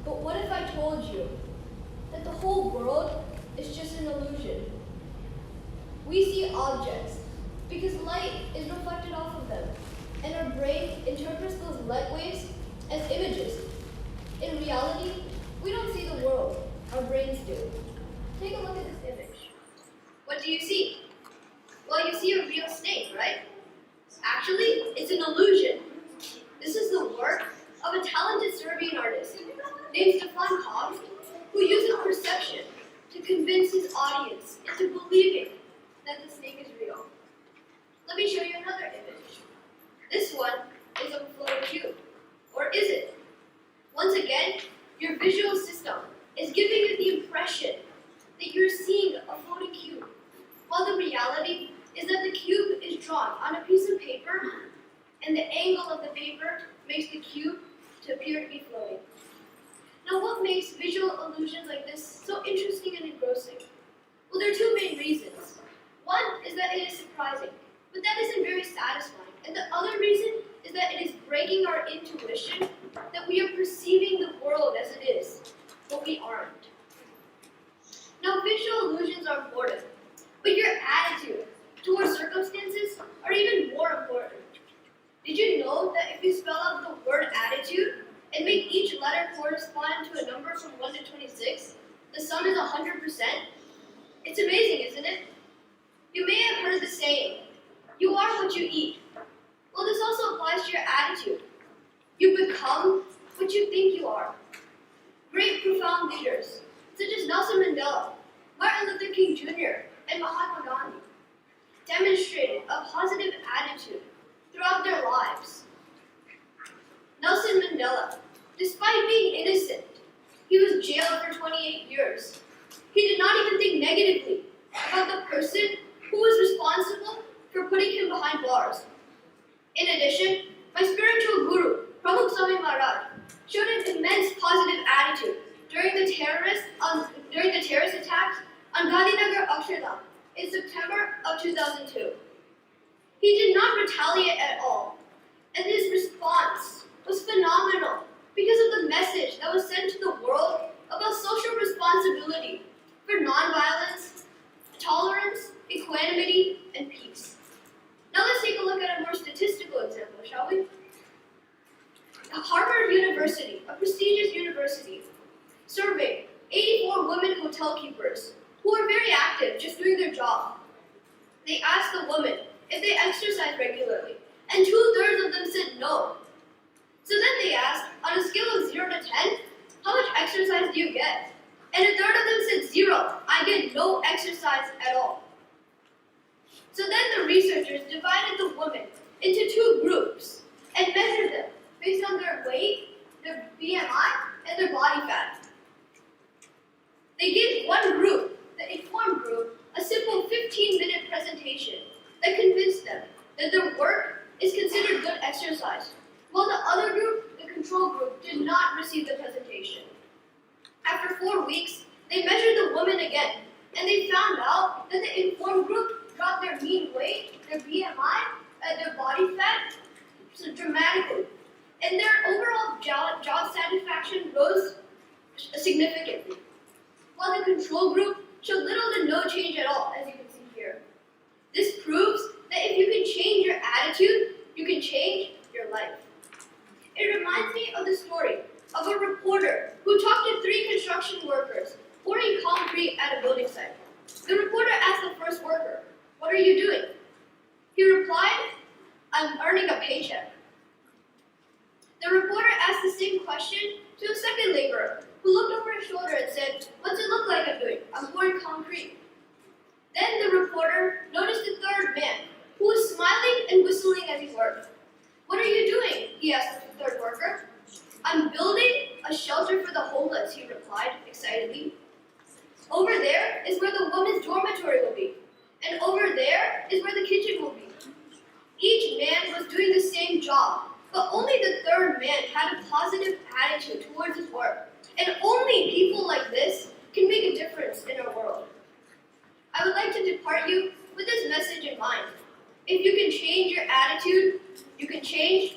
But what if I told you that the whole world is just an illusion? We see objects because light is reflected off of them, and our brain interprets those light waves as images. In reality, we don't see the world, our brains do. Take a look at this image. What do you see? Well, you see a real snake, right? Actually, it's an illusion. This is the work of a talented Serbian artist named Stefan Kog, who uses perception to convince his audience into believing that the snake is real. Let me show you another image. This one is of a floating cube. Or is it? Once again, your visual system is giving you the impression that you're seeing a floating cube, while the reality is that the cube is drawn on a piece of paper, and the angle of the paper makes the cube to appear to be floating. Now, what makes visual illusions like this so interesting and engrossing? Well, there are two main reasons. One is that it is surprising, but that isn't very satisfying. And the other reason is that it is breaking our intuition that we are perceiving the world as it is, but we aren't. Now, visual illusions are important, but your attitude towards circumstances are even more important. Did you know that if you spell out the word attitude and make each letter correspond to a number from 1 to 26, the sum is 100%? It's amazing, isn't it? You may have heard the saying, you are what you eat. Well, this also applies to your attitude. You become what you think you are. Great, profound leaders, such as Nelson Mandela, Martin Luther King Jr., and Mahatma Gandhi, demonstrated a positive attitude throughout their lives. Nelson Mandela, despite being innocent, he was jailed for 28 years. He did not even think negatively about the person who was responsible for putting him behind bars. In addition, my spiritual guru, Pramukh Swami Maharaj, showed an immense positive attitude during the terrorist attacks on Gandhinagar, Amsterdam in September of 2002. He did not retaliate at all, and his response was phenomenal because of the message that was sent to the world about social responsibility for nonviolence, tolerance, equanimity, and peace. Now let's take a look at a more statistical example, shall we? Harvard University, a prestigious university, surveyed 84 women hotel keepers who were very active just doing their job. They asked the women if they exercise regularly, and 2/3 of them said no. So then they asked, on a scale of 0 to 10, how much exercise do you get? And 1/3 of them said 0, I get no exercise at all. So then the researchers divided the women into two groups and measured them based on their weight, their BMI, and their body fat. They gave one group, the informed group, a simple 15-minute presentation that convinced them that their work is considered good exercise, while the other group, the control group, did not receive the presentation. After 4 weeks, they measured the women again, and they found out that the informed group dropped their mean weight, their BMI, and their body fat so dramatically, and their overall job satisfaction rose significantly, while the control group showed little to no change at all, as you can see here. This proves that if you can change your attitude, you can change your life. It reminds me of the story of a reporter who talked to 3 construction workers pouring concrete at a building site. The reporter asked the first worker, "What are you doing?" He replied, "I'm earning a paycheck." The reporter asked the same question to a second laborer, who looked over his shoulder and said, "What's it look like I'm doing? I'm pouring concrete." Then the reporter noticed the third man, who was smiling and whistling as he worked. "What are you doing?" he asked the third worker. "I'm building a shelter for the homeless," he replied excitedly. "Over there is where the women's dormitory will be, and over there is where the kitchen will be." Each man was doing the same job, but only the third man had a positive attitude towards his work. And only people like this can make a difference in our world. I would like to depart you with this message in mind. If you can change your attitude, you can change